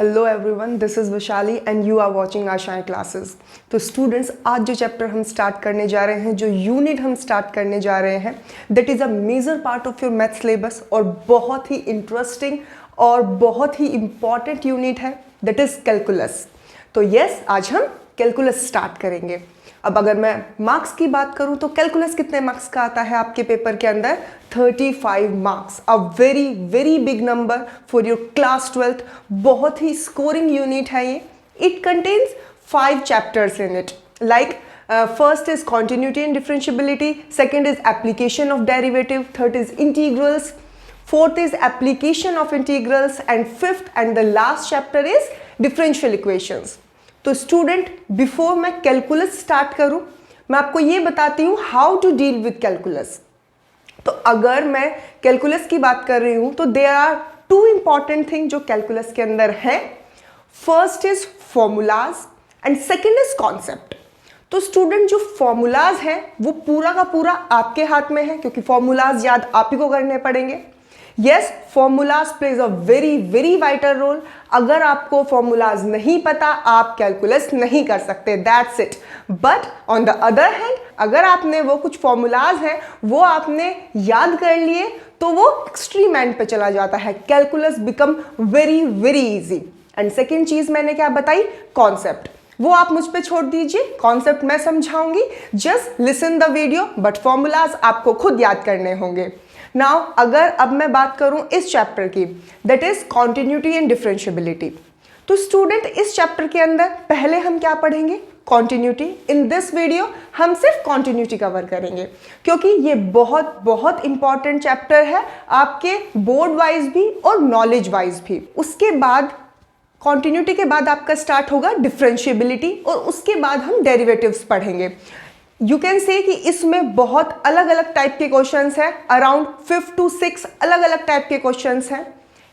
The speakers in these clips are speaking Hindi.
Hello everyone, this is Vaishali and you are watching Aashayein classes. तो स्टूडेंट्स, आज जो चैप्टर हम स्टार्ट करने जा रहे हैं, जो यूनिट हम स्टार्ट करने जा रहे हैं, that is a major part of your math syllabus और बहुत ही इंटरेस्टिंग और बहुत ही इम्पॉर्टेंट यूनिट है, दैट इज़ कैलकुलस। तो यस, आज हम कैलकुलस स्टार्ट करेंगे। अब अगर मैं मार्क्स की बात करूं तो कैलकुलस कितने मार्क्स का आता है आपके पेपर के अंदर? 35 marks, a very very big number for your class 12th। बहुत ही स्कोरिंग यूनिट है ये। It contains 5 chapters in it, like first is continuity and differentiability, second is application of derivative, third is integrals, fourth is application of integrals, and fifth and the last chapter is differential equations. तो स्टूडेंट, बिफोर मैं कैलकुलस स्टार्ट करूं, मैं आपको ये बताती हूं how to deal with calculus. तो अगर मैं कैलकुलस की बात कर रही हूं तो देयर आर 2 इंपॉर्टेंट थिंग जो कैलकुलस के अंदर है। First is formulas and second is concept. तो स्टूडेंट, जो फॉर्मूलाज है वो पूरा का पूरा आपके हाथ में है, क्योंकि फॉर्मूलाज याद आप ही को करने पड़ेंगे। Yes, formulas plays a very very vital role. अगर आपको फॉर्मूलाज नहीं पता, आप कैलकुलस नहीं कर सकते, that's it. But on the other hand, अगर आपने वो कुछ फॉर्मूलाज हैं वो आपने याद कर लिए तो वो एक्सट्रीम एंड पे चला जाता है, calculus become very very easy. And second चीज मैंने क्या बताई? कॉन्सेप्ट। वो आप मुझ पे छोड़ दीजिए, कॉन्सेप्ट मैं समझाऊंगी, just listen the video, but formulas आपको खुद याद करने होंगे। नाउ अगर अब मैं बात करूं इस चैप्टर की, that is continuity and differentiability. तो स्टूडेंट, इस चैप्टर के अंदर पहले हम क्या पढ़ेंगे? कॉन्टिन्यूटी। इन दिस वीडियो हम सिर्फ कॉन्टिन्यूटी कवर करेंगे, क्योंकि ये बहुत बहुत इंपॉर्टेंट चैप्टर है आपके बोर्ड वाइज भी और नॉलेज वाइज भी। उसके बाद कॉन्टिन्यूटी के बाद आपका स्टार्ट होगा डिफरेंशियबिलिटी और उसके बाद हम डेरिवेटिव्स पढ़ेंगे। यू कैन से कि इसमें बहुत अलग अलग टाइप के क्वेश्चंस हैं, अराउंड 5 to 6 अलग अलग टाइप के क्वेश्चंस हैं।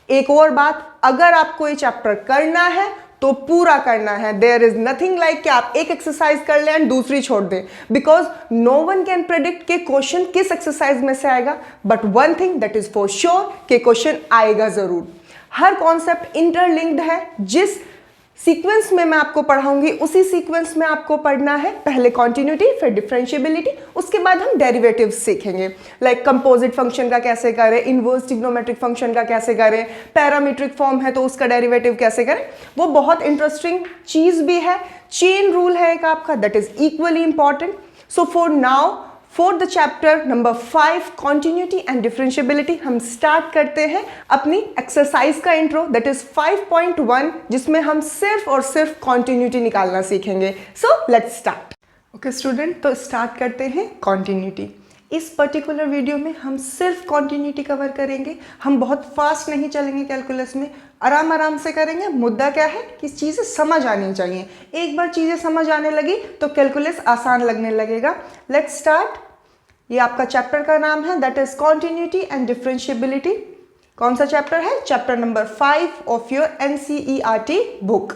एक और बात, अगर आपको ये चैप्टर करना है तो पूरा करना है। देयर इज नथिंग लाइक कि आप एक एक्सरसाइज कर लें एंड दूसरी छोड़ दें, because no one can predict कि क्वेश्चन किस एक्सरसाइज में से आएगा। But one thing that is for sure कि क्वेश्चन आएगा जरूर। हर कॉन्सेप्ट इंटरलिंक्ड है। जिस सीक्वेंस में मैं आपको पढ़ाऊंगी उसी सीक्वेंस में आपको पढ़ना है। पहले कॉन्टिन्यूटी, फिर डिफरेंशियबिलिटी, उसके बाद हम डेरिवेटिव्स सीखेंगे, लाइक कंपोजिट फंक्शन का कैसे करें, इनवर्स ट्रिग्नोमेट्रिक फंक्शन का कैसे करें, पैरामीट्रिक फॉर्म है तो उसका डेरिवेटिव कैसे करें। वो बहुत इंटरेस्टिंग चीज भी है। चेन रूल है एक आपका, that is equally important. So for now, for the chapter number 5 continuity and differentiability, हम स्टार्ट करते हैं अपनी एक्सरसाइज का इंट्रो, दैट इज 5.1, जिसमें हम सिर्फ और सिर्फ कॉन्टिन्यूटी निकालना सीखेंगे। So let's start. Okay student, तो स्टार्ट करते हैं कॉन्टिन्यूटी। इस पर्टिकुलर वीडियो में हम सिर्फ कॉन्टिन्यूटी कवर करेंगे। हम बहुत फास्ट नहीं चलेंगे कैलकुलस में, आराम आराम से करेंगे। मुद्दा क्या है कि चीज़ें समझ आनी चाहिए। एक बार चीज़ें समझ आने लगी तो कैलकुलस आसान लगने लगेगा। Let's start. ये आपका चैप्टर का नाम है, that is continuity and differentiability. कौन सा चैप्टर है? Chapter number 5 of your NCERT book.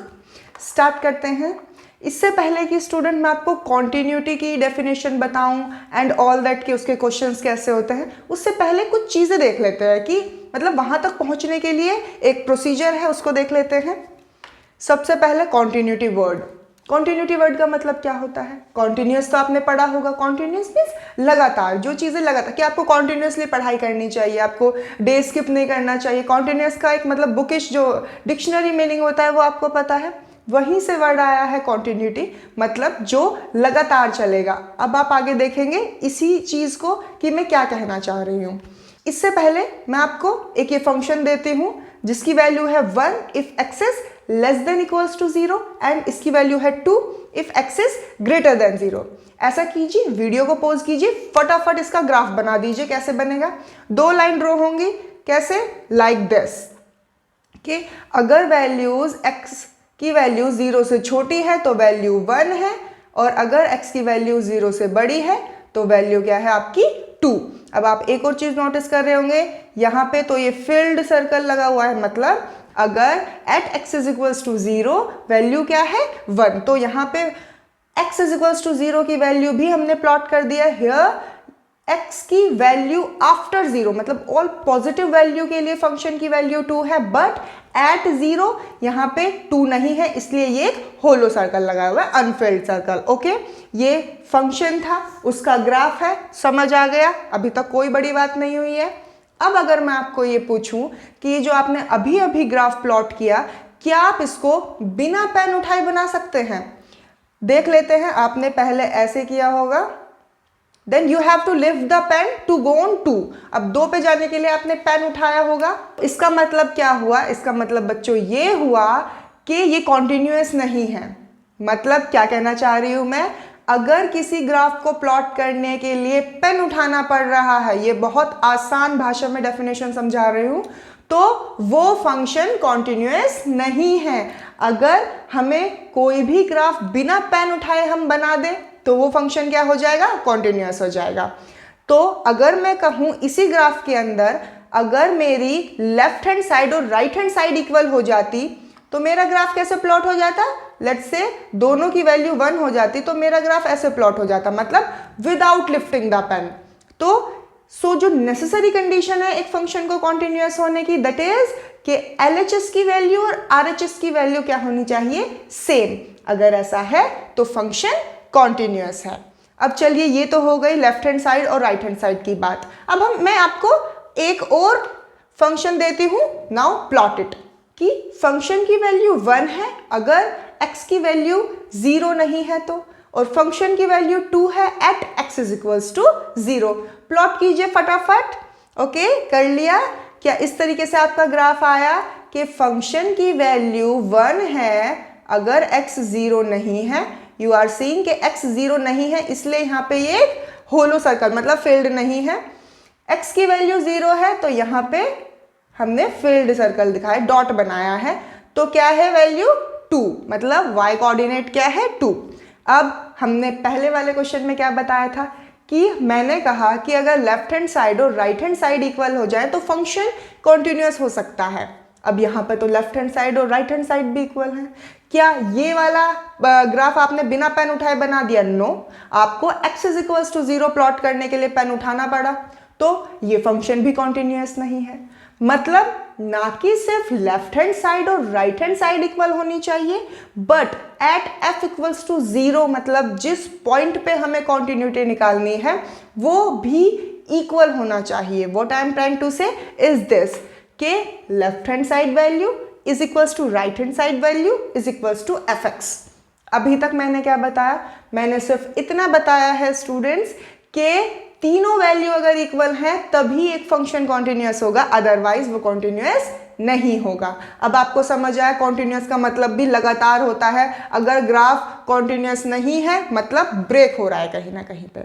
Start करते हैं। इससे पहले कि स्टूडेंट मैं आपको कॉन्टिन्यूटी की डेफिनेशन बताऊं एंड ऑल दैट कि उसके क्वेश्चंस कैसे होते हैं, उससे पहले कुछ चीज़ें देख लेते हैं कि मतलब वहां तक पहुंचने के लिए एक प्रोसीजर है, उसको देख लेते हैं। सबसे पहले कॉन्टिन्यूटी वर्ड। कॉन्टिन्यूटी वर्ड का मतलब क्या होता है? कॉन्टिन्यूस तो आपने पढ़ा होगा। कॉन्टिन्यूस मीन्स लगातार, जो चीज़ें लगातार, कि आपको कॉन्टिन्यूसली पढ़ाई करनी चाहिए, आपको डे स्किप नहीं करना चाहिए। कॉन्टिन्यूस का एक मतलब बुकिश जो डिक्शनरी मीनिंग होता है वो आपको पता है, वहीं से वर्ड आया है कॉन्टिन्यूटी, मतलब जो लगातार चलेगा। अब आप आगे देखेंगे इसी चीज़ को कि मैं क्या कहना चाह रही हूँ। इससे पहले मैं आपको एक ये फंक्शन देती हूँ जिसकी वैल्यू है 1 if x is less than equals to 0 and इसकी वैल्यू है 2 if x is greater than 0। ऐसा कीजिए, वीडियो को पॉज कीजिए, फटाफट इसका ग्राफ बना दीजिए। कैसे बनेगा? 2 लाइन ड्रॉ होंगी। कैसे? लाइक दिस कि अगर वैल्यूज x की वैल्यू 0 से छोटी है तो वैल्यू 1 है, और अगर x की वैल्यू 0 से बड़ी है तो वैल्यू क्या है आपकी? 2। अब आप एक और चीज नोटिस कर रहे होंगे यहाँ पे, तो ये फिल्ड सर्कल लगा हुआ है, मतलब अगर at x is equals to 0 value क्या है? 1। तो यहाँ पे x इज इक्वल्स टू 0 की वैल्यू भी हमने प्लॉट कर दिया। हियर x की वैल्यू आफ्टर 0, मतलब ऑल पॉजिटिव वैल्यू के लिए फंक्शन की वैल्यू 2 है, बट एट 0 यहाँ पे 2 नहीं है, इसलिए ये एक होलो सर्कल लगा हुआ है, अनफिल्ड सर्कल। ओके, ये फंक्शन था, उसका ग्राफ है, समझ आ गया? अभी तक कोई बड़ी बात नहीं हुई है। अब अगर मैं आपको ये पूछूं कि ये जो आपने अभी अभी ग्राफ प्लॉट किया, क्या आप इसको बिना पेन उठाए बना सकते हैं? देख लेते हैं। आपने पहले ऐसे किया होगा, then you have to lift the pen to go on 2। अब 2 पे जाने के लिए आपने पेन उठाया होगा। इसका मतलब क्या हुआ? इसका मतलब बच्चों ये हुआ कि ये कॉन्टिन्यूअस नहीं है। मतलब क्या कहना चाह रही हूं मैं? अगर किसी ग्राफ को प्लॉट करने के लिए पेन उठाना पड़ रहा है, ये बहुत आसान भाषा में डेफिनेशन समझा रही हूं, तो वो फंक्शन कॉन्टिन्यूअस नहीं है। अगर हमें कोई भी ग्राफ बिना पेन उठाए हम बना दें तो वो फंक्शन क्या हो जाएगा? कॉन्टिन्यूअस हो जाएगा। तो अगर मैं कहूं इसी ग्राफ के अंदर अगर मेरी लेफ्ट हैंड साइड और राइट हैंड साइड इक्वल हो जाती तो मेरा ग्राफ कैसे प्लॉट हो जाता? लेट्स से दोनों की वैल्यू 1 हो जाती तो मेरा ग्राफ ऐसे प्लॉट हो जाता, मतलब विदाउट लिफ्टिंग द पेन। तो जो नेसेसरी कंडीशन है एक फंक्शन को कॉन्टिन्यूअस होने की, दैट इज कि LHS की वैल्यू और RHS की वैल्यू क्या होनी चाहिए? सेम। अगर ऐसा है तो फंक्शन कॉन्टिन्यूअस है। अब चलिए, ये तो हो गई लेफ्ट हैंड साइड और राइट हैंड साइड की बात। अब मैं आपको एक और फंक्शन देती हूं, नाउ प्लॉट इट, कि फंक्शन की वैल्यू 1 है अगर x की वैल्यू 0 नहीं है तो, और फंक्शन की वैल्यू 2 है at x is equals to 0। Plot कीजिए फटाफट। ओके, कर लिया? क्या इस तरीके से आपका ग्राफ आया कि फंक्शन की वैल्यू 1 है अगर x 0 नहीं है। यू आर सीइंग कि x 0 नहीं है, इसलिए यहाँ पे ये होलो सर्कल, मतलब फील्ड नहीं है। x की वैल्यू 0 है तो यहाँ पे हमने फील्ड सर्कल दिखाया, डॉट बनाया है। तो क्या है वैल्यू? 2, मतलब y कोऑर्डिनेट क्या है? 2। अब हमने पहले वाले क्वेश्चन में क्या बताया था कि मैंने कहा कि अगर लेफ्ट हैंड साइड और राइट हैंड साइड इक्वल हो जाए तो फंक्शन कॉन्टिन्यूअस हो सकता है। अब यहाँ पे तो लेफ्ट हैंड साइड और राइट हैंड साइड भी इक्वल है। क्या ये वाला ग्राफ आपने बिना पेन उठाए बना दिया? नो, आपको x is equals to 0 plot करने के लिए पेन उठाना पड़ा, तो ये फंक्शन भी कॉन्टिन्यूअस नहीं है। मतलब ना कि सिर्फ लेफ्ट हैंड साइड और राइट हैंड साइड इक्वल होनी चाहिए, but at f equals to 0, मतलब जिस पॉइंट पे हमें कॉन्टिन्यूटी निकालनी है वो भी इक्वल होना चाहिए। What I am trying to say is this के left hand side value is equals to right hand side value is equals to fx। अभी तक मैंने क्या बताया? मैंने सिर्फ इतना बताया है स्टूडेंट्स के तीनों वैल्यू अगर इक्वल है तभी एक फंक्शन कॉन्टिन्यूअस होगा, अदरवाइज वो कॉन्टिन्यूअस नहीं होगा। अब आपको समझ आया कॉन्टिन्यूअस का मतलब भी लगातार होता है। अगर ग्राफ कॉन्टिन्यूअस नहीं है मतलब ब्रेक हो रहा है कहीं ना कहीं पे।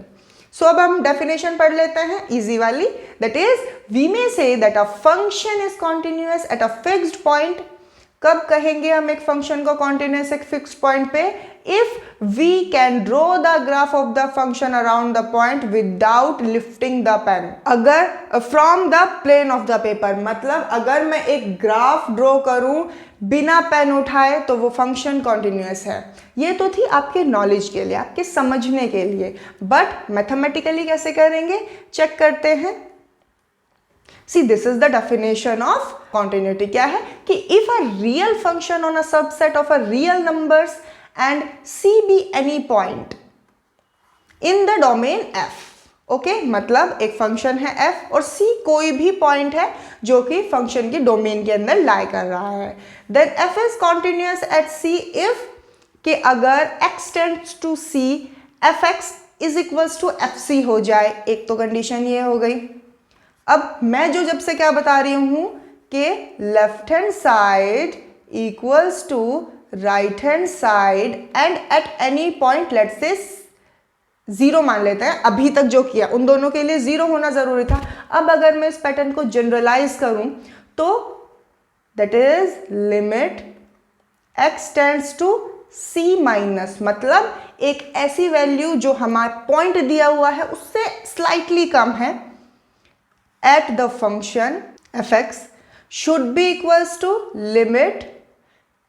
सो अब हम डेफिनेशन पढ़ लेते हैं इजी वाली, that is we may say that a function is continuous at a fixed point. कब कहेंगे हम एक फंक्शन को कॉन्टिन्यूअस एक फिक्स्ड पॉइंट पे? If we can draw the graph of the function around the point without lifting the pen. अगर from the plane of the paper, मतलब अगर मैं एक ग्राफ ड्रॉ करूं बिना पेन उठाए तो वो फंक्शन कॉन्टिन्यूअस है। ये तो थी आपके नॉलेज के लिए, आपके समझने के लिए, बट मैथमेटिकली कैसे करेंगे चेक करते हैं। See, this is the definition of continuity. क्या है कि if a real function on a subset of a real numbers and C be any point in the domain F, okay मतलब एक फंक्शन है f और C कोई भी पॉइंट है जो कि फंक्शन की डोमेन के अंदर लाई कर रहा है, then f is continuous at C if कि अगर x tends to C fx is equals to fc हो जाए। एक तो कंडीशन ये हो गई। अब मैं जो जब से क्या बता रही हूं कि left hand side equals to right hand side and at any point let's say 0 मान लेते हैं। अभी तक जो किया उन दोनों के लिए 0 होना जरूरी था। अब अगर मैं इस पैटर्न को जनरलाइज करूं तो that is limit x tends to c minus, मतलब एक ऐसी वैल्यू जो हमारा पॉइंट दिया हुआ है उससे स्लाइटली कम है, at the function fx should be equals to limit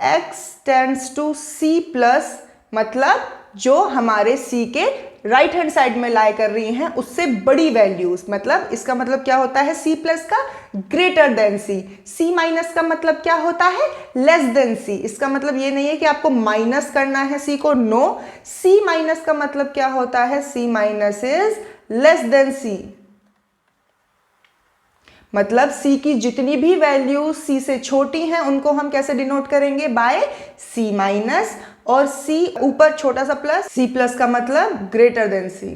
x tends to c plus, मतलब जो हमारे c के राइट हैंड साइड में लाई कर रही हैं उससे बड़ी वैल्यूज, मतलब इसका मतलब क्या होता है c प्लस का greater than c, c minus का मतलब क्या होता है लेस देन c। इसका मतलब ये नहीं है कि आपको माइनस करना है c को, नो, c माइनस का मतलब क्या होता है c minus is less than c, मतलब c की जितनी भी वैल्यू c से छोटी हैं उनको हम कैसे डिनोट करेंगे बाय c माइनस, और c ऊपर छोटा सा प्लस, c प्लस का मतलब ग्रेटर देन c।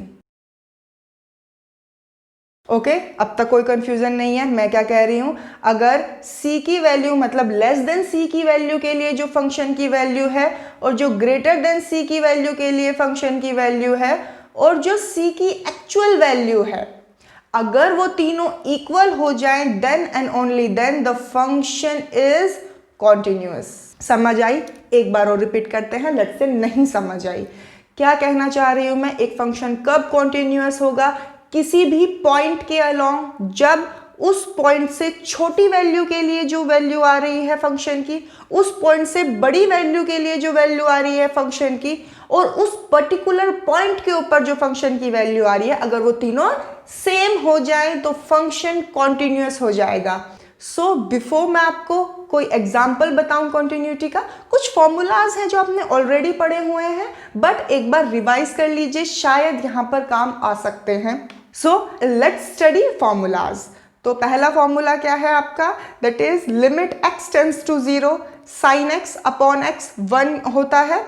ओके, अब तक कोई कंफ्यूजन नहीं है मैं क्या कह रही हूं। अगर c की वैल्यू मतलब लेस देन c की वैल्यू के लिए जो फंक्शन की वैल्यू है, और जो ग्रेटर देन c की वैल्यू के लिए फंक्शन की वैल्यू है, और जो c की एक्चुअल वैल्यू है, अगर वो तीनों इक्वल हो जाएं then and only then the function is continuous. समझ आई? एक बार और रिपीट करते हैं, लेट्स से नहीं समझ आई। क्या कहना चाह रही हूं मैं, एक फंक्शन कब कॉन्टिन्यूअस होगा, किसी भी पॉइंट के अलोंग जब उस पॉइंट से छोटी वैल्यू के लिए जो वैल्यू आ रही है फंक्शन की, उस पॉइंट से बड़ी वैल्यू के लिए जो वैल्यू आ रही है फंक्शन की, और उस पर्टिकुलर पॉइंट के ऊपर जो फंक्शन की वैल्यू आ रही है, अगर वो तीनों सेम हो जाए तो फंक्शन कॉन्टिन्यूअस हो जाएगा। सो बिफोर मैं आपको कोई एग्जाम्पल बताऊं कॉन्टिन्यूटी का, कुछ फॉर्मूलाज हैं जो आपने ऑलरेडी पढ़े हुए हैं, बट एक बार रिवाइज कर लीजिए, शायद यहां पर काम आ सकते हैं। So let's study formulas. तो पहला फॉर्मूला क्या है आपका, that is limit x tends to 0 sine x upon x 1 होता है।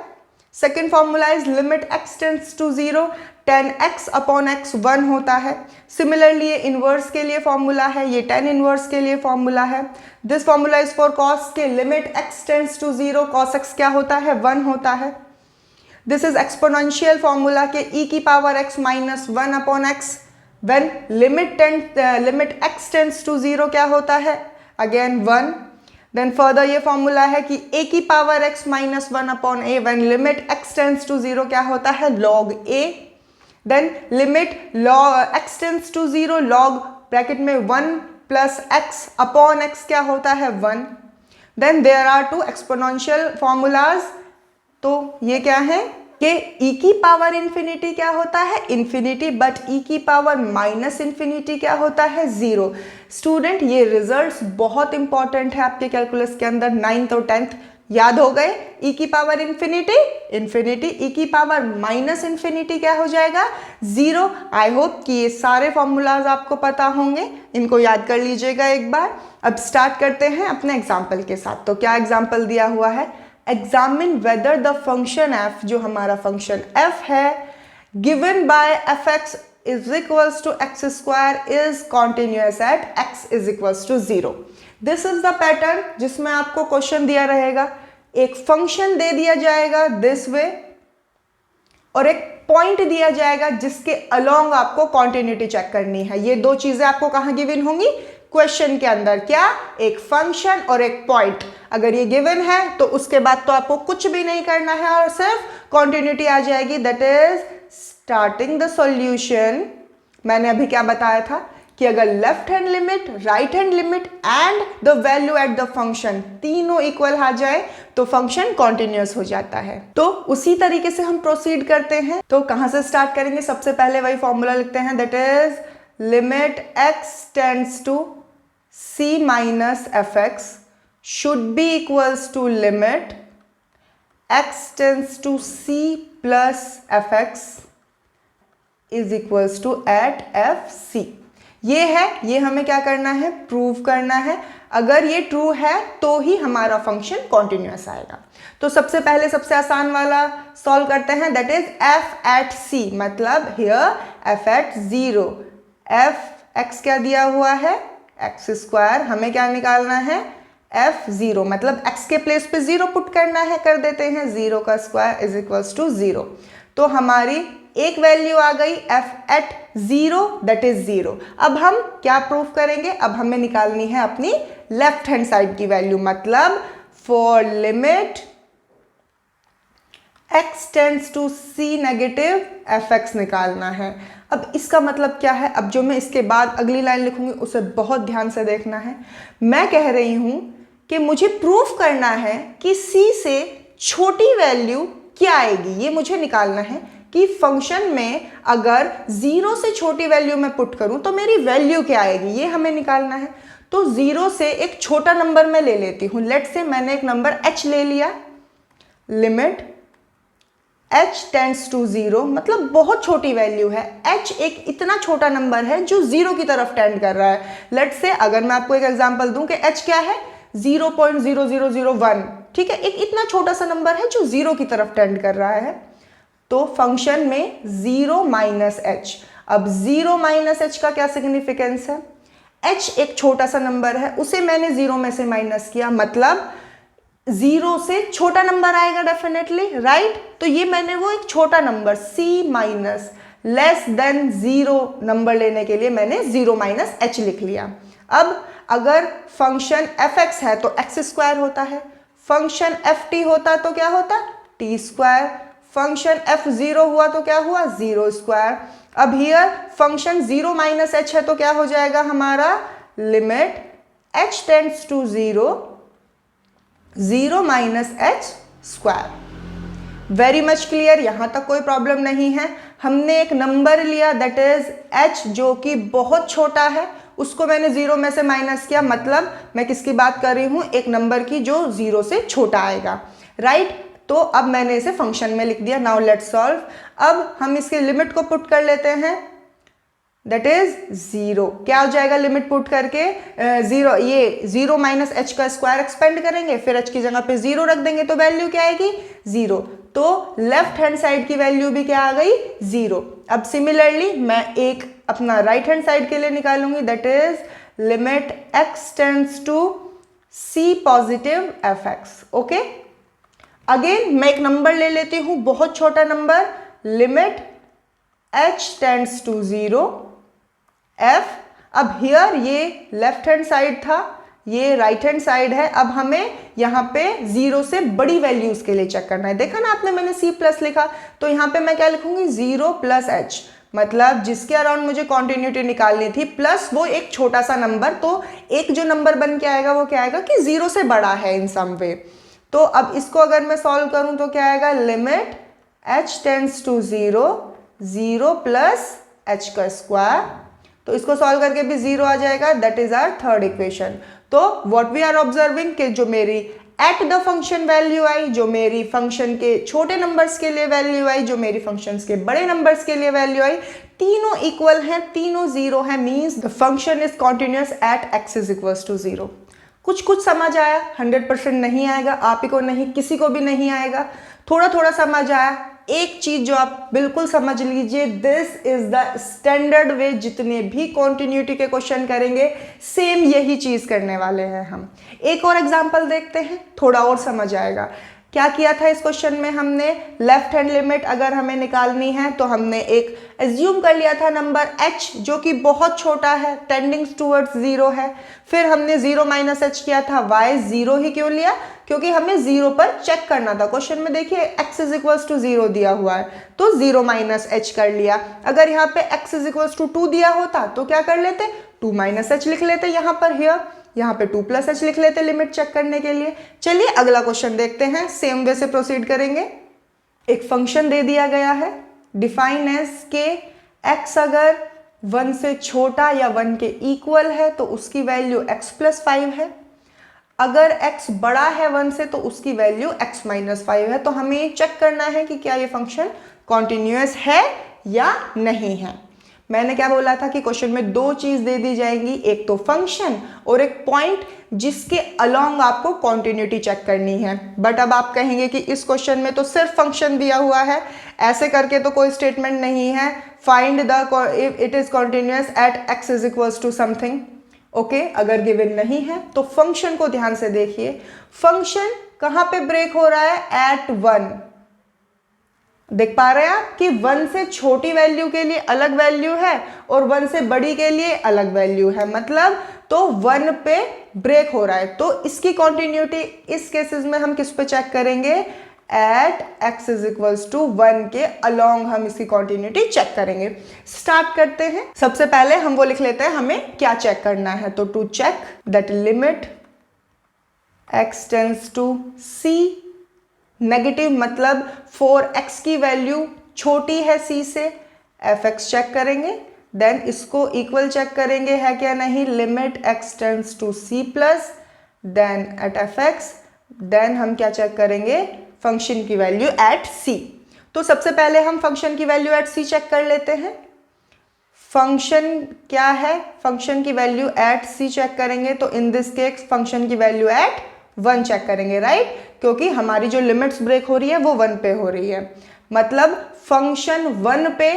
Second formula is limit x tends to 0 tan x upon x 1 होता है। सिमिलरली ये इनवर्स के लिए फॉर्मूला है, ये tan इनवर्स के लिए फॉर्मूला है। This formula is for cos के limit x tends to 0 cos x क्या होता है 1 होता है। दिस इज एक्सपोनेंशियल फॉर्मूला के e की power x minus 1 upon x when limit x tends to 0 क्या होता है अगेन 1। देन फर्दर ये फॉर्मूला है कि a की power x minus 1 upon a when limit x tends to 0 क्या होता है log a। Then limit x tends to 0 log bracket में 1 प्लस x अपॉन x क्या होता है 1। Then there are two exponential formulas, तो ये क्या है कि e की पावर इंफिनिटी क्या होता है इंफिनिटी, बट e की पावर माइनस इंफिनिटी क्या होता है 0। स्टूडेंट ये रिजल्ट्स बहुत इंपॉर्टेंट है आपके कैलकुलस के अंदर, 9th और 10th याद हो गए। e की पावर इंफिनिटी इंफिनिटी, e की पावर माइनस इंफिनिटी क्या हो जाएगा 0। आई होप कि ये सारे फॉर्मूलाज आपको पता होंगे, इनको याद कर लीजिएगा एक बार। अब स्टार्ट करते हैं अपने एग्जाम्पल के साथ। तो क्या एग्जाम्पल दिया हुआ है, examine whether the function f, जो हमारा फंक्शन f है, given by F X is equals to X square is continuous at x is equals to 0। This is the pattern जिसमें आपको क्वेश्चन दिया रहेगा, एक फंक्शन दे दिया जाएगा दिस वे, और एक पॉइंट दिया जाएगा जिसके अलोंग आपको कॉन्टिन्यूटी चेक करनी है। ये दो चीजें आपको कहां गिवन होंगी क्वेश्चन के अंदर, क्या, एक फंक्शन और एक पॉइंट। अगर ये गिवन है तो उसके बाद तो आपको कुछ भी नहीं करना है और सिर्फ कॉन्टिन्यूटी आ जाएगी, that is starting the solution. मैंने अभी क्या बताया था कि अगर left hand limit, right hand limit and the value at the function तीनों इक्वल आ जाए तो फंक्शन कॉन्टिन्यूअस हो जाता है। तो उसी तरीके से हम प्रोसीड करते हैं। तो कहां से स्टार्ट करेंगे, सबसे पहले वही फॉर्मूला लिखते हैं, that is limit x tends to c minus fx should be equals to limit x tends to c plus fx is equals to at fc। ये है, ये हमें क्या करना है, प्रूव करना है। अगर ये ट्रू है तो ही हमारा फंक्शन कॉन्टिन्यूअस आएगा। तो सबसे पहले सबसे आसान वाला सॉल्व करते हैं, that is f at c, मतलब here f at 0, f x क्या दिया हुआ है एक्स स्क्वायर, हमें क्या निकालना है f0, मतलब x के प्लेस पे 0 पुट करना है, कर देते हैं 0 का स्क्वायर इज इक्वल्स टू 0। तो हमारी एक वैल्यू आ गई f at 0 दैट इज 0। अब हम क्या प्रूफ करेंगे, अब हमें निकालनी है अपनी लेफ्ट हैंड साइड की वैल्यू, मतलब for limit x tends to c negative fx निकालना है। अब इसका मतलब क्या है, अब जो मैं इसके बाद अगली लाइन लिखूंगी उसे बहुत ध्यान से देखना है। मैं कह रही हूं कि मुझे प्रूफ करना है कि c से छोटी वैल्यू क्या आएगी, ये मुझे निकालना है कि फंक्शन में अगर 0 से छोटी वैल्यू मैं पुट करूं तो मेरी वैल्यू क्या आएगी, ये हमें निकालना है। तो 0 से एक छोटा नंबर मैं ले लेती हूं। लेट्स से मैंने एक नंबर h ले लिया, लिमिट h टेंड्स टू 0, मतलब बहुत छोटी वैल्यू है। h एक इतना छोटा नंबर है जो 0 की तरफ टेंड कर रहा है। लेट्स से अगर मैं आपको एक एग्जांपल दूं कि h क्या है, 0.0001, ठीक है, एक इतना छोटा सा नंबर है जो 0 की तरफ टेंड कर रहा है। तो फंक्शन में 0 माइनस h, अब 0 माइनस h का क्या सिग्निफिकेंस है, h एक छोटा सा नंबर है, उसे मैंने 0 में से माइनस किया, मतलब 0 से छोटा नंबर आएगा डेफिनेटली, राइट। तो ये मैंने वो एक छोटा number c minus less than 0 number लेने के लिए मैंने 0 माइनस h लिख लिया। अब अगर फंक्शन fx है तो x स्क्वायर होता है, फंक्शन ft होता तो क्या होता, t स्क्वायर, फंक्शन f0 हुआ तो क्या हुआ, 0 स्क्वायर। अब हियर फंक्शन 0 माइनस h है तो क्या हो जाएगा हमारा, limit h tends to 0, 0 minus h square. Very much clear, यहां तक कोई प्रॉब्लम नहीं है। हमने एक नंबर लिया दैट इज h जो कि बहुत छोटा है, उसको मैंने 0 में से माइनस किया, मतलब मैं किसकी बात कर रही हूं, एक नंबर की जो 0 से छोटा आएगा, राइट। तो अब मैंने इसे फंक्शन में लिख दिया। Now let's solve. अब हम इसके लिमिट को पुट कर लेते हैं, दैट इज 0। क्या हो जाएगा लिमिट पुट करके, 0, ये 0 माइनस h का स्क्वायर एक्सपेंड करेंगे, फिर h की जगह पे 0 रख देंगे तो वैल्यू क्या आएगी, 0। तो लेफ्ट हैंड साइड की वैल्यू भी क्या आ गई, 0। अब सिमिलरली मैं एक अपना राइट हैंड साइड के लिए निकालूंगी, that is limit x tends to c positive fx। Okay, again मैं एक नंबर ले लेती हूं, बहुत छोटा number, limit h tends to 0 f। अब हियर ये लेफ्ट हैंड साइड था, ये राइट हैंड साइड है। अब हमें यहाँ पे 0 से बड़ी वैल्यूज के लिए चेक करना है। देखा ना आपने, मैंने c प्लस लिखा, तो यहाँ पे मैं क्या लिखूंगी, 0 प्लस h, मतलब जिसके अराउंड मुझे कॉन्टिन्यूटी निकालनी थी, प्लस वो एक छोटा सा नंबर। तो एक जो नंबर बन के आएगा वो क्या आएगा कि 0 से बड़ा है इन सम वे। तो अब इसको अगर मैं सॉल्व करूं तो क्या आएगा, limit h tends to 0, 0 plus h का स्क्वायर। तो इसको सॉल्व करके भी 0 आ जाएगा, that is our third equation. तो व्हाट वी आर ऑब्जर्विंग कि जो मेरी एट द फंक्शन वैल्यू आई, जो मेरी फंक्शन के छोटे नंबर्स के लिए वैल्यू आई, जो मेरी फंक्शंस के बड़े नंबर्स के लिए वैल्यू आई, तीनों इक्वल हैं, तीनों 0 है, means the function is continuous at x is equals to 0। कुछ समझ आया, 100% नहीं आएगा, आप ही को नहीं, किसी को भी नहीं आएगा, थोड़ा थोड़ा समझ आया। एक चीज जो आप बिल्कुल समझ लीजिए, दिस इज द स्टैंडर्ड वे, जितने भी कॉन्टिन्यूटी के क्वेश्चन करेंगे सेम यही चीज करने वाले हैं हम। एक और एग्जांपल देखते हैं, थोड़ा और समझ आएगा। क्या किया था इस क्वेश्चन में हमने, लेफ्ट हैंड लिमिट अगर हमें निकालनी है तो हमने एक एज्यूम कर लिया था नंबर h जो कि बहुत छोटा है, टेंडिंग टूवर्ड्स 0 है। फिर हमने 0 माइनस h किया था। वाई 0 ही क्यों लिया, क्योंकि हमें 0 पर चेक करना था। क्वेश्चन में देखिए x इज इक्वल्स टू 0 दिया हुआ है, तो 0 माइनस h कर लिया। अगर यहाँ पे x इज इक्वल्स टू 2 दिया होता तो क्या कर लेते, 2 माइनस h लिख लेते यहाँ पर, हियर यहाँ पे 2 प्लस h लिख लेते लिमिट चेक करने के लिए। चलिए अगला क्वेश्चन देखते हैं, सेम वे से प्रोसीड करेंगे। एक फंक्शन दे दिया गया है, डिफाइन एज के x अगर 1 से छोटा या 1 के इक्वल है तो उसकी वैल्यू x प्लस 5 है, अगर x बड़ा है 1 से तो उसकी वैल्यू x माइनस 5 है। तो हमें ये चेक करना है कि क्या ये फंक्शन कॉन्टिन्यूअस है या नहीं है। मैंने क्या बोला था कि क्वेश्चन में 2 चीज दे दी जाएंगी, एक तो फंक्शन और एक पॉइंट जिसके अलोंग आपको कॉन्टिन्यूटी चेक करनी है। बट अब आप कहेंगे कि इस क्वेश्चन में तो सिर्फ फंक्शन दिया हुआ है, ऐसे करके तो कोई स्टेटमेंट नहीं है, find the if it is continuous at x is equals to something. Okay, अगर गिवन नहीं है तो फंक्शन को ध्यान से देखिए, फंक्शन कहां पे ब्रेक हो रहा है, एट 1। देख पा रहे हैं आप कि 1 से छोटी वैल्यू के लिए अलग वैल्यू है और 1 से बड़ी के लिए अलग वैल्यू है, मतलब तो 1 पे ब्रेक हो रहा है। तो इसकी कॉन्टिन्यूटी इस केसेस में हम किस पे चेक करेंगे, at x is equals to 1 के अलोंग हम इसकी कॉन्टिन्यूटी चेक करेंगे। स्टार्ट करते हैं। सबसे पहले हम वो लिख लेते हैं हमें क्या चेक करना है। तो to check that limit x tends to c negative मतलब फॉर x की वैल्यू छोटी है c से, fx चेक करेंगे, देन इसको इक्वल चेक करेंगे है क्या नहीं, limit x tends to c plus, then at fx, then हम क्या चेक करेंगे, फंक्शन की वैल्यू एट c। तो सबसे पहले हम फंक्शन की वैल्यू एट c चेक कर लेते हैं। फंक्शन क्या है, फंक्शन की वैल्यू एट c चेक करेंगे, तो इन दिस केस फंक्शन की वैल्यू एट 1 चेक करेंगे, राइट, क्योंकि हमारी जो लिमिट्स ब्रेक हो रही है वो 1 पे हो रही है, मतलब फंक्शन 1 पे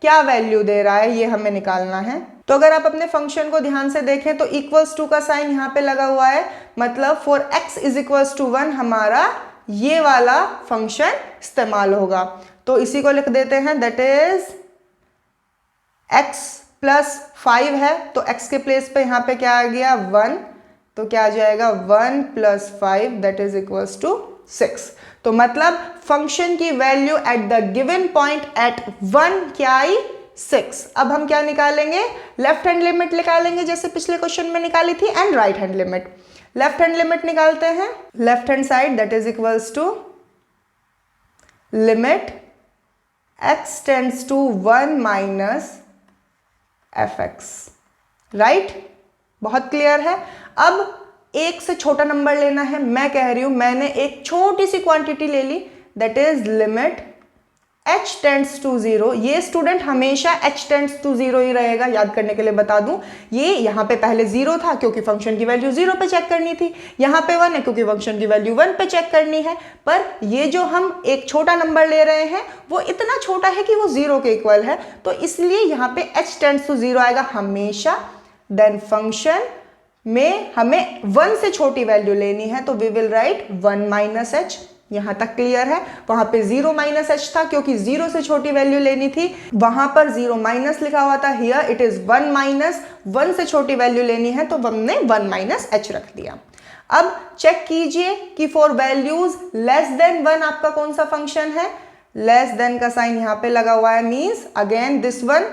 क्या वैल्यू दे रहा है ये हमें निकालना है। तो अगर आप अपने फंक्शन को ध्यान से देखें तो इक्वल्स टू का साइन यहाँ पे लगा हुआ है, मतलब for x is equals to 1 हमारा ये वाला फंक्शन इस्तेमाल होगा। तो इसी को लिख देते हैं, दैट इज x प्लस 5 है, तो x के प्लेस पे यहाँ पे क्या आ गया 1, तो क्या आ जाएगा 1 plus 5 that is equals to 6। तो मतलब फंक्शन की value at the given point at 1 क्या आई 6। अब हम क्या निकालेंगे, लेफ्ट हैंड लिमिट निकालेंगे जैसे पिछले क्वेश्चन में निकाली थी, and right hand limit. Left hand limit निकालते हैं, left hand side that is equals to limit x tends to 1 minus fx, right, बहुत क्लियर है। अब एक से छोटा नंबर लेना है, मैं कह रही हूं मैंने एक छोटी सी क्वांटिटी ले ली, that is limit h tends to 0। ये स्टूडेंट हमेशा h टेंड्स टू 0 ही रहेगा, याद करने के लिए बता दूं, ये यहाँ पे पहले 0 था क्योंकि फंक्शन की वैल्यू 0 पे चेक करनी थी, यहाँ पे 1 है क्योंकि फंक्शन की वैल्यू 1 पे चेक करनी है, पर ये जो हम एक छोटा नंबर ले रहे हैं वो इतना छोटा है कि वो 0 के इक्वल है, तो इसलिए यहाँ पे h टेंड्स टू 0 आएगा हमेशा। देन फंक्शन में हमें 1 से छोटी वैल्यू लेनी है, तो we will write 1 minus H. यहां तक क्लियर है, वहां पे 0 माइनस एच था क्योंकि 0 से छोटी वैल्यू लेनी थी, वहां पर 0 माइनस लिखा हुआ था, हियर इट इज 1 माइनस, 1 से छोटी वैल्यू लेनी है तो हमने 1 माइनस एच रख दिया। अब चेक कीजिए कि फॉर वैल्यूज लेस देन 1 आपका कौन सा फंक्शन है, लेस देन का साइन यहां पे लगा हुआ है, मीन्स अगेन दिस वन,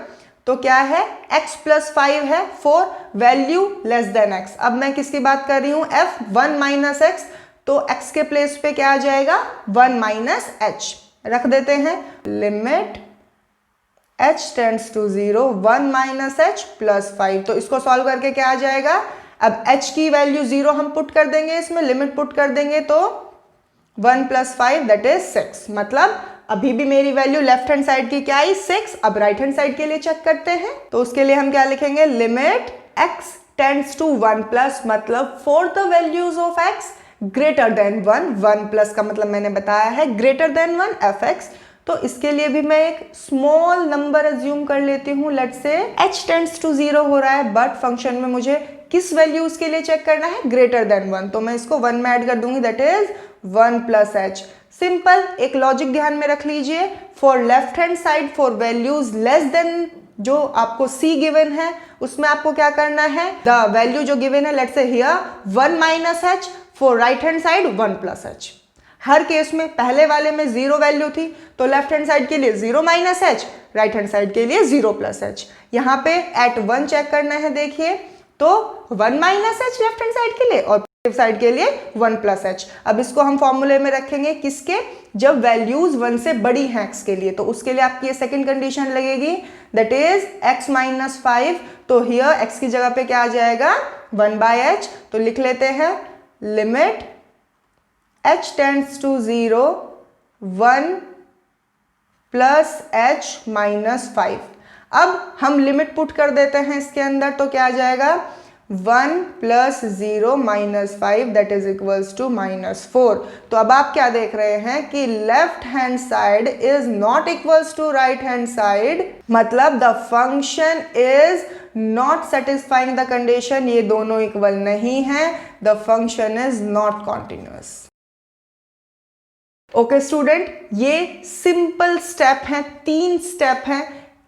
तो क्या है x प्लस 5 है for value less than x। अब मैं किसकी बात कर रही हूं, f 1 माइनस एक्स, तो x के प्लेस पे क्या आ जाएगा 1 माइनस h, रख देते हैं limit h tends to 0 1 minus h plus 5। तो इसको सॉल्व करके क्या आ जाएगा, अब h की वैल्यू 0 हम पुट कर देंगे, इसमें लिमिट पुट कर देंगे, तो 1 प्लस 5 दैट इज 6, मतलब अभी भी मेरी वैल्यू लेफ्ट हैंड साइड की क्या आई 6। अब राइट हैंड साइड के लिए चेक करते हैं, तो उसके लिए हम क्या लिखेंगे, limit x tends to 1 plus, मतलब for the values of x greater than 1, 1 plus का मतलब मैंने बताया है ग्रेटर देन 1 fx। तो इसके लिए भी मैं एक स्मॉल नंबर अज्यूम कर लेती हूँ, let's say h tends to 0 हो रहा है, बट फंक्शन में मुझे किस वैल्यूज के लिए चेक करना है, ग्रेटर देन 1, तो मैं इसको 1 में ऐड कर दूंगी, that is 1 plus h। Simple, एक लॉजिक ध्यान में रख लीजिए, for left hand side for values less than जो आपको c गिवन है उसमें आपको क्या करना है, द वैल्यू जो गिवन है let's say here 1 minus h, for right hand side 1 plus h। Her case में पहले वाले में 0 वैल्यू थी तो लेफ्ट हैंड साइड के लिए 0 minus h, right hand side के लिए 0 प्लस h। यहाँ पे एट 1 चेक करना है, देखिए तो 1 minus h left hand side के लिए और साइड के लिए 1 प्लस h। अब इसको हम फॉर्मूले में रखेंगे किसके, जब वैल्यूज 1 से बड़ी हैं x के लिए, तो उसके लिए आपकी ये सेकंड कंडीशन लगेगी, दैट इज x माइनस 5। तो हियर x की जगह पे क्या आ जाएगा 1 बाय h, तो लिख लेते हैं limit h tends to 0 1 plus h minus 5। अब हम लिमिट पुट कर देते हैं इसके अंदर, तो क्या आ जाएगा 1 plus 0 minus 5 that is equals to minus 4। तो अब आप क्या देख रहे हैं कि left hand side is not equals to right hand side, मतलब the function is not satisfying the condition, ये दोनों इक्वल नहीं है, the function is not continuous. Okay student, ये सिंपल स्टेप हैं, 3 स्टेप हैं,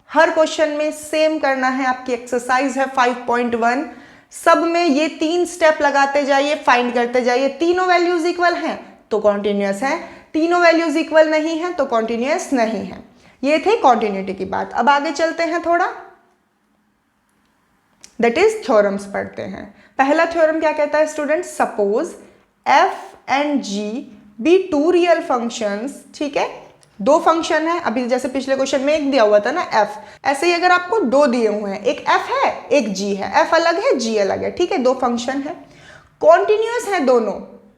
हर क्वेश्चन में सेम करना है, आपकी एक्सरसाइज है 5.1, सब में ये 3 स्टेप लगाते जाइए, फाइंड करते जाइए, तीनों वैल्यूज इक्वल हैं तो कॉन्टिन्यूअस है, तीनों वैल्यूज इक्वल नहीं है तो कॉन्टिन्यूअस नहीं है। ये थे कॉन्टिन्यूटी की बात। अब आगे चलते हैं थोड़ा, दैट इज थ्योरम्स पढ़ते हैं। पहला थ्योरम क्या कहता है student, suppose f and g be two real functions, ठीक है, दो फंक्शन है, अभी जैसे पिछले क्वेश्चन में एक दिया हुआ था ना एफ, ऐसे ही अगर आपको दो दिए हुए हैं, एक एफ है एक जी है, एफ अलग है जी अलग है, ठीक है, दो फंक्शन है, कॉन्टिन्यूअस है दोनों।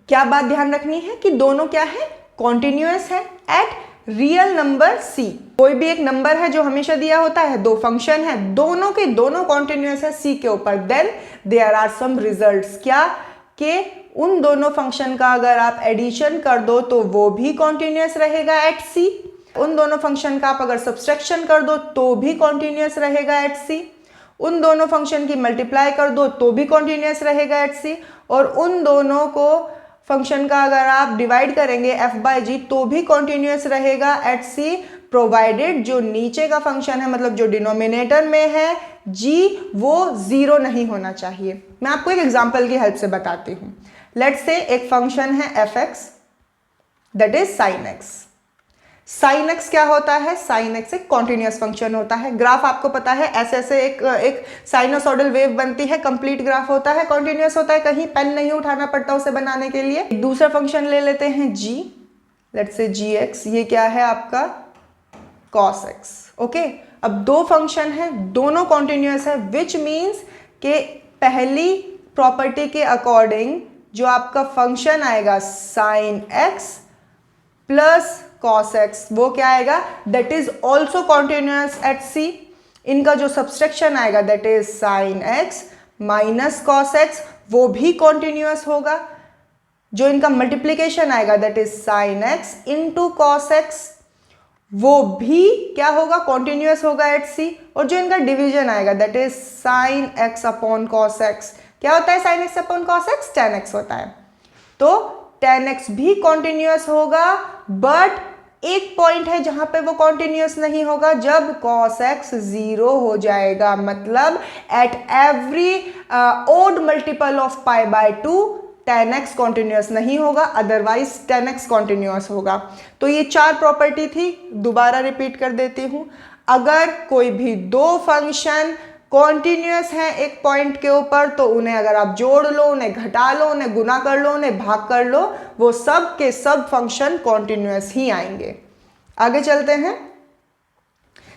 क्या बात ध्यान रखनी है कि दोनों क्या है, कॉन्टिन्यूअस है एट रियल नंबर सी। कोई भी एक नंबर है जो हमेशा दिया होता है, दो फंक्शन है, दोनों के दोनों कॉन्टिन्यूअस है सी के ऊपर, then there are some results, क्या कि उन दोनों फंक्शन का अगर आप एडिशन कर दो तो वो भी कॉन्टिन्यूअस रहेगा एट सी, उन दोनों फंक्शन का आप अगर सब्सट्रैक्शन कर दो तो भी कॉन्टिन्यूअस रहेगा एट सी, उन दोनों फंक्शन की मल्टीप्लाई कर दो तो भी कॉन्टिन्यूअस रहेगा एट सी, और उन दोनों को फंक्शन का अगर आप डिवाइड करेंगे एफ बाई जी तो भी कॉन्टिन्यूअस रहेगा एट सी, प्रोवाइडेड जो नीचे का फंक्शन है, मतलब जो डिनोमिनेटर में है जी, वो जीरो नहीं होना चाहिए। मैं आपको एक एग्जांपल की हेल्प से बताती हूँ। लेट्स से एक फंक्शन है f x that is sine x. Sine x क्या होता है, साइन एक्स एक कॉन्टिन्यूअस फंक्शन होता है। ग्राफ आपको पता है ऐसे ऐसे एक साइनोसॉइडल वेव बनती है, कंप्लीट ग्राफ होता है, कॉन्टिन्यूअस होता है, कहीं पेन नहीं उठाना पड़ता उसे बनाने के लिए। दूसरा फंक्शन ले लेते हैं जी, लेट्स से जी एक्स, ये क्या है आपका कॉस एक्स, ओके। अब दो फंक्शन है, दोनों कॉन्टिन्यूअस है, विच मीन्स के पहली प्रॉपर्टी के अकॉर्डिंग जो आपका फंक्शन आएगा sine x plus cos x, वो क्या आएगा, that is also continuous at c. इनका जो सब्सट्रैक्शन आएगा that is sine x minus cos x, वो भी कॉन्टिन्यूअस होगा। जो इनका मल्टीप्लीकेशन आएगा that is sine x into cos x, वो भी क्या होगा, कॉन्टिन्यूअस होगा एट सी। और जो इनका डिवीजन आएगा that is sine x upon cos x, क्या होता है sine x upon cos x, ten x होता है, तो टेन एक्स भी कॉन्टिन्यूअस होगा, बट एक पॉइंट है जहां पे वो कॉन्टिन्यूअस नहीं होगा, जब cos x जीरो हो जाएगा, मतलब at every odd multiple of pi by 2 tan x continuous नहीं होगा, अदरवाइज tan x कॉन्टिन्यूअस होगा। तो ये चार प्रॉपर्टी थी, दोबारा रिपीट कर देती हूं। अगर कोई भी दो फंक्शन कॉन्टिन्यूअस है एक पॉइंट के ऊपर, तो उन्हें अगर आप जोड़ लो, उन्हें घटा लो, उन्हें गुना कर लो, उन्हें भाग कर लो, वो सब के सब फंक्शन कॉन्टिन्यूअस ही आएंगे। आगे चलते हैं,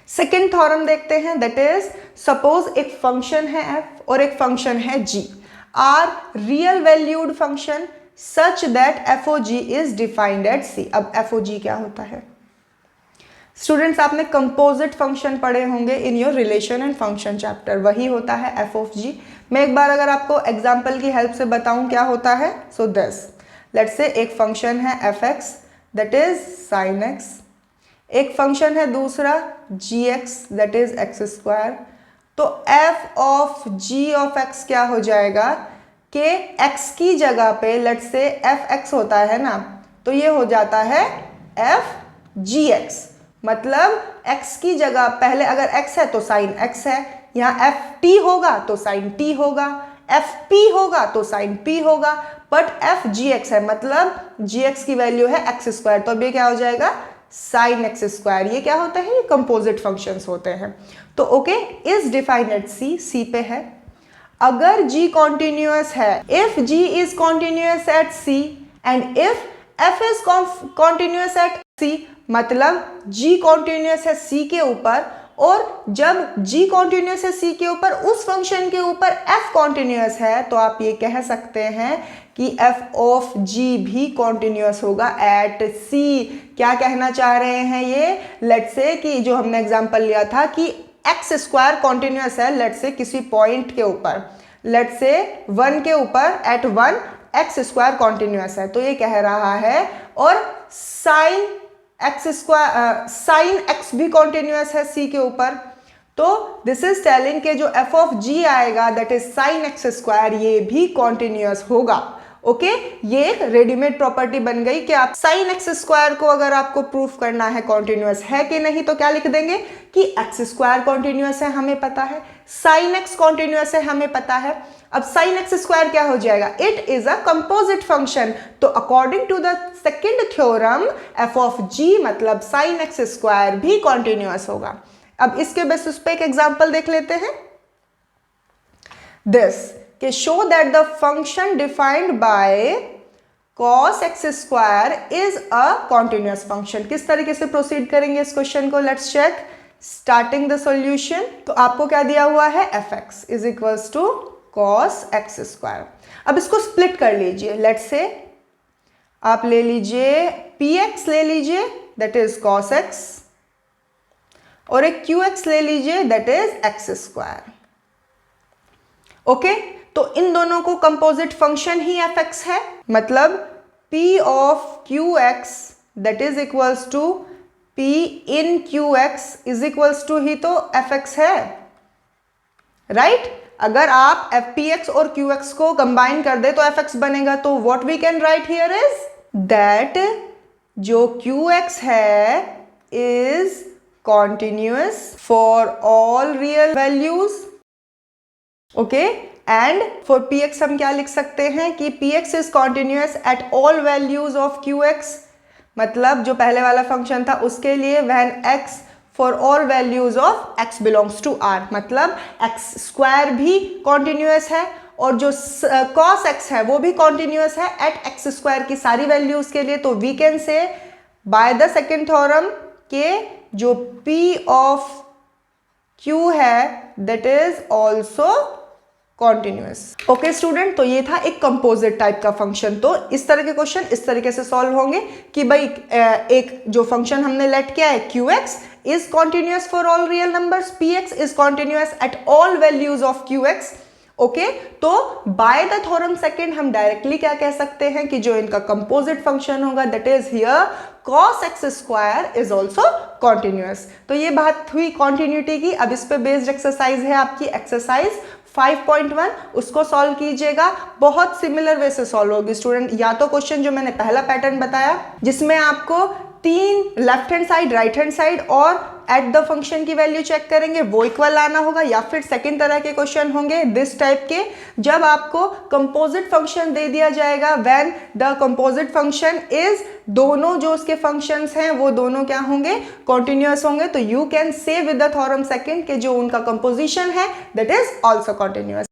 सेकेंड थ्योरम देखते हैं, दैट इज सपोज एक फंक्शन है f और एक फंक्शन है g are real valued function such that f o g is defined at c. अब एफ ओ जी क्या होता है स्टूडेंट्स, आपने कंपोजिट फंक्शन पढ़े होंगे in your relation and function chapter, वही होता है एफ ऑफ जी। मैं एक बार अगर आपको एग्जांपल की हेल्प से बताऊं क्या होता है, सो दिस, लेट्स से एक फंक्शन है f x that is sine x, एक फंक्शन है दूसरा g x that is x square. तो f of g of x क्या हो जाएगा कि एक्स की जगह पे लेट्स से एफ एक्स होता है ना, तो ये हो जाता है एफ जी एक्स, मतलब x की जगह पहले अगर x है तो साइन x है, यहाँ एफ टी होगा तो साइन टी होगा, एफ पी होगा तो साइन पी होगा, बट एफ जी एक्स है, मतलब जी एक्स की वैल्यू है एक्स स्क्वायर, तो अब ये क्या हो जाएगा साइन एक्स स्क्वायर। ये क्या होता है, ये कंपोजिट फंक्शंस होते हैं। तो okay, is defined at C, C पे है। अगर g कॉन्टिन्यूअस है, if g is continuous at c and if f is continuous at c, मतलब g कॉन्टिन्यूअस है c के ऊपर, और जब g कॉन्टिन्यूअस है c के ऊपर, उस फंक्शन के ऊपर f कॉन्टिन्यूअस है, तो आप ये कह सकते हैं कि f ऑफ g भी कॉन्टिन्यूअस होगा एट c। क्या कहना चाह रहे हैं ये, लेट्स से कि जो हमने एग्जांपल लिया था कि एक्स स्क्वायर कॉन्टिन्यूअस है, लेट्स से किसी पॉइंट के ऊपर, लेट्स से 1 के ऊपर एट 1 एक्स स्क्वायर कॉन्टिन्यूअस है, तो ये कह रहा है, और sign x square sine x भी कॉन्टिन्यूअस है सी के ऊपर, तो दिस इज टेलिंग के जो एफ ऑफ जी आएगा that is sine x square, ये भी कॉन्टिन्यूअस होगा। ओके, ये एक रेडीमेड प्रॉपर्टी बन गई कि आप साइन एक्स स्क्वायर को अगर आपको प्रूफ करना है कॉन्टिन्यूअस है कि नहीं, तो क्या लिख देंगे कि एक्स स्क्वायर कॉन्टिन्यूअस है, हमें पता है, साइन एक्स कॉन्टिन्यूअस है, हमें पता है। अब साइन एक्स स्क्वायर क्या हो जाएगा, it is a composite function, तो according to the second theorem f of g मतलब साइन एक्स स्क्वायर भी कॉन्टिन्यूअस होगा। अब इसके बेसिस पे एक एग्जांपल देख लेते हैं, दिस के show that the function defined by cos x square is a continuous function. किस तरीके से प्रोसीड करेंगे इस क्वेश्चन को, let's check. Starting the solution, तो आपको क्या दिया हुआ है, fx is equals to cos x square. अब इसको स्प्लिट कर लीजिए, लेट्स से आप ले लीजिए px ले लीजिए, दैट इज cos x, और एक qx ले लीजिए, that is x square. Okay, तो इन दोनों को कंपोजिट फंक्शन ही fx है, मतलब p of qx that is equals to p in qx is equals to ही तो fx है, राइट? अगर आप fpx और qx को कंबाइन कर दे तो fx बनेगा। तो what we can write here is that जो qx है is continuous for all real values. Okay, and for px हम क्या लिख सकते हैं कि px is continuous at all values of qx, मतलब जो पहले वाला फंक्शन था उसके लिए when x for all values of x belongs to r, मतलब x स्क्वायर भी कॉन्टिन्यूअस है और जो cos x है वो भी कॉन्टिन्यूअस है एट x स्क्वायर की सारी वैल्यूज के लिए। तो we can say by the second theorem के जो p ऑफ q है that is also continuous. Okay student, तो ये था एक कंपोजिट टाइप का फंक्शन। तो इस तरह के क्वेश्चन इस तरीके से सॉल्व होंगे कि भाई एक जो फंक्शन हमने लेट किया है qx is continuous for all real numbers, px is continuous at all values of qx। Okay, तो बाय द थ्योरम सेकंड हम डायरेक्टली क्या कह सकते हैं कि जो इनका कंपोजिट फंक्शन होगा that is here cos x square is also continuous. तो ये बात हुई कॉन्टिन्यूटी की। अब इस पे बेस्ड एक्सरसाइज है आपकी एक्सरसाइज 5.1, उसको सॉल्व कीजिएगा। बहुत सिमिलर वे से सॉल्व होगी स्टूडेंट, या तो क्वेश्चन जो मैंने पहला पैटर्न बताया जिसमें आपको 3 left hand side, right hand side और एट द फंक्शन की वैल्यू चेक करेंगे वो इक्वल लाना होगा, या फिर सेकंड तरह के क्वेश्चन होंगे दिस टाइप के जब आपको कंपोजिट फंक्शन दे दिया जाएगा when the composite function is, दोनों जो उसके फंक्शंस हैं वो दोनों क्या होंगे, कॉन्टिन्यूअस होंगे। तो you can say with the theorem second के जो उनका कंपोजिशन है दैट इज ऑल्सो कॉन्टिन्यूअस।